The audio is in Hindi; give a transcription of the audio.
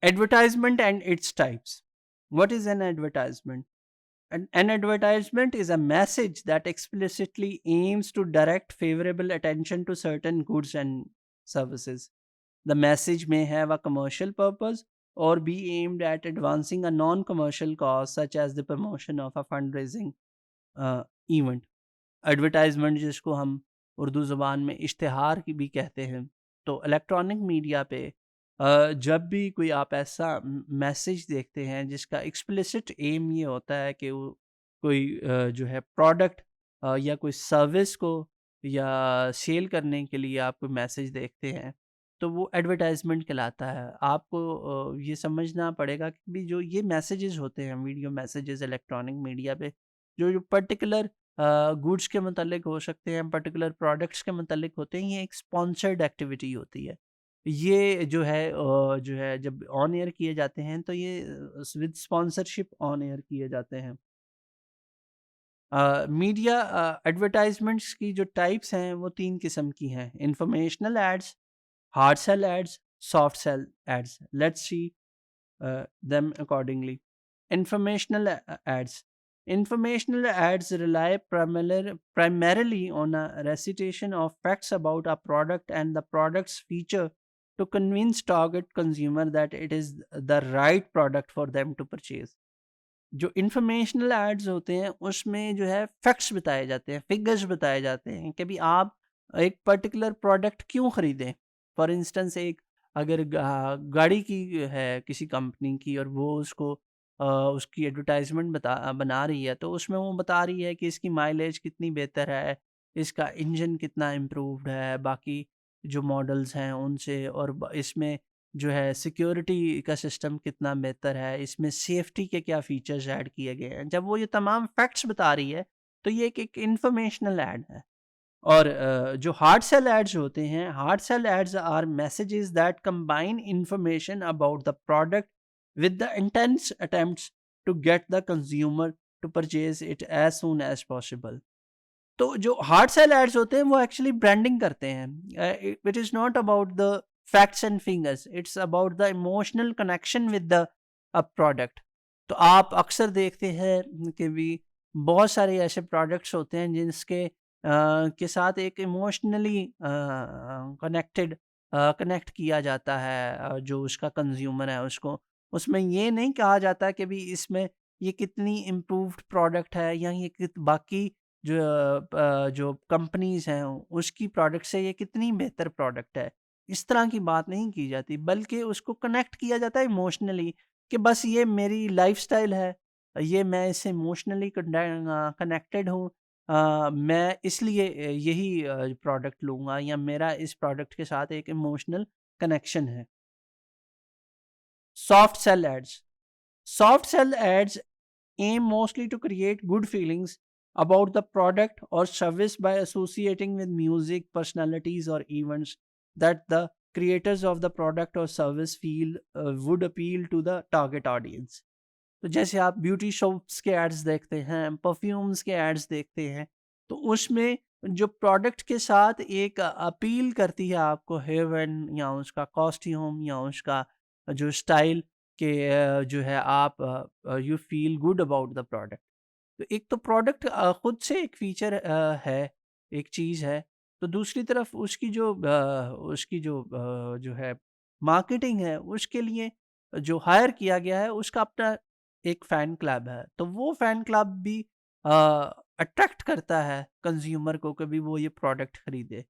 Advertisement and its types. What is an advertisement? An advertisement is a message that explicitly aims to direct favorable attention to certain goods and services. The message may have a commercial purpose or be aimed at advancing a non commercial cause, such as the promotion of a fundraising event. Advertisement जिसको हम उर्दू ज़ुबान में इश्तिहार की भी कहते हैं. तो इलेक्ट्रॉनिक मीडिया पे जब भी कोई आप ऐसा मैसेज देखते हैं जिसका एक्सप्लिसिट एम ये होता है कि वो कोई जो है प्रोडक्ट या कोई सर्विस को या सेल करने के लिए आप कोई मैसेज देखते हैं, तो वो एडवर्टाइजमेंट कहलाता है. आपको ये समझना पड़ेगा कि भी जो ये मैसेजेस होते हैं, वीडियो मैसेजेस इलेक्ट्रॉनिक मीडिया पे, जो पर्टिकुलर गुड्स के मतलब हो सकते हैं, पर्टिकुलर प्रोडक्ट्स के मतलब होते हैं, ये एक स्पॉन्सर्ड एक्टिविटी होती है. ये जो है जब ऑन एयर किए जाते हैं तो ये विद स्पॉन्सरशिप ऑन एयर किए जाते हैं. मीडिया एडवर्टाइजमेंट्स की जो टाइप्स हैं वो 3 किस्म की हैं: informational ads, hard sell ads, soft sell ads. Let's see them accordingly. Informational ads. Informational ads rely primarily on a recitation of facts about a product and the product's feature to convince target consumer that it is the right product for them to purchase. जो इंफॉर्मेशनल एड्स होते हैं उसमें जो है फैक्ट्स बताए जाते हैं, फिगर्स बताए जाते हैं कि भी आप एक पर्टिकुलर प्रोडक्ट क्यों ख़रीदें. फॉर इंस्टेंस एक अगर गाड़ी की है किसी कंपनी की और वो उसको उसकी एडवर्टाइजमेंट बना रही है, तो उसमें वो बता रही है कि इसकी माइलेज कितनी बेहतर है, इसका इंजन कितना इम्प्रूव्ड है बाकी जो मॉडल्स हैं उनसे, और इसमें जो है सिक्योरिटी का सिस्टम कितना बेहतर है, इसमें सेफ्टी के क्या फीचर्स ऐड किए गए हैं. जब वो ये तमाम फैक्ट्स बता रही है तो ये एक इंफॉर्मेशनल ऐड है. और जो हार्ड सेल एड्स होते हैं, hard sell ads are messages that combine information about the product with the intense attempts to get the consumer to purchase it as soon as possible. तो जो हार्ड सेल एड्स होते हैं वो एक्चुअली ब्रांडिंग करते हैं. It is not about the facts and fingers, it's about the emotional connection with the product. तो आप अक्सर देखते हैं कि भी बहुत सारे ऐसे प्रोडक्ट्स होते हैं जिसके के साथ एक इमोशनली कनेक्ट किया जाता है जो उसका कंज्यूमर है उसको. उसमें ये नहीं कहा जाता कि भी इसमें ये कितनी इम्प्रूव्ड प्रोडक्ट है या ये बाकी जो कंपनीज़ हैं उसकी प्रोडक्ट से ये कितनी बेहतर प्रोडक्ट है. इस तरह की बात नहीं की जाती, बल्कि उसको कनेक्ट किया जाता है इमोशनली कि बस ये मेरी लाइफ़स्टाइल है, ये मैं इससे इमोशनली कनेक्टेड हूँ. मैं इसलिए यही प्रोडक्ट लूँगा या मेरा इस प्रोडक्ट के साथ एक इमोशनल कनेक्शन है. Soft sell ads. Soft sell ads aim mostly to create good feelings about the product or service by associating with music, personalities, or events that the creators of the product or service feel would appeal to the target audience. तो जैसे आप ब्यूटी शॉप्स के एड्स देखते हैं, परफ्यूम्स के एड्स देखते हैं, तो उसमें जो प्रोडक्ट के साथ एक अपील करती है आपको हेवन या उसका कॉस्ट्यूम या उसका जो स्टाइल के जो है आप you feel good about the product. तो एक तो प्रोडक्ट खुद से एक फीचर है, एक चीज़ है. तो दूसरी तरफ उसकी जो जो है मार्केटिंग है उसके लिए जो हायर किया गया है उसका अपना एक फ़ैन क्लब है. तो वो फ़ैन क्लब भी अट्रैक्ट करता है कंज्यूमर को कभी वो ये प्रोडक्ट खरीदे.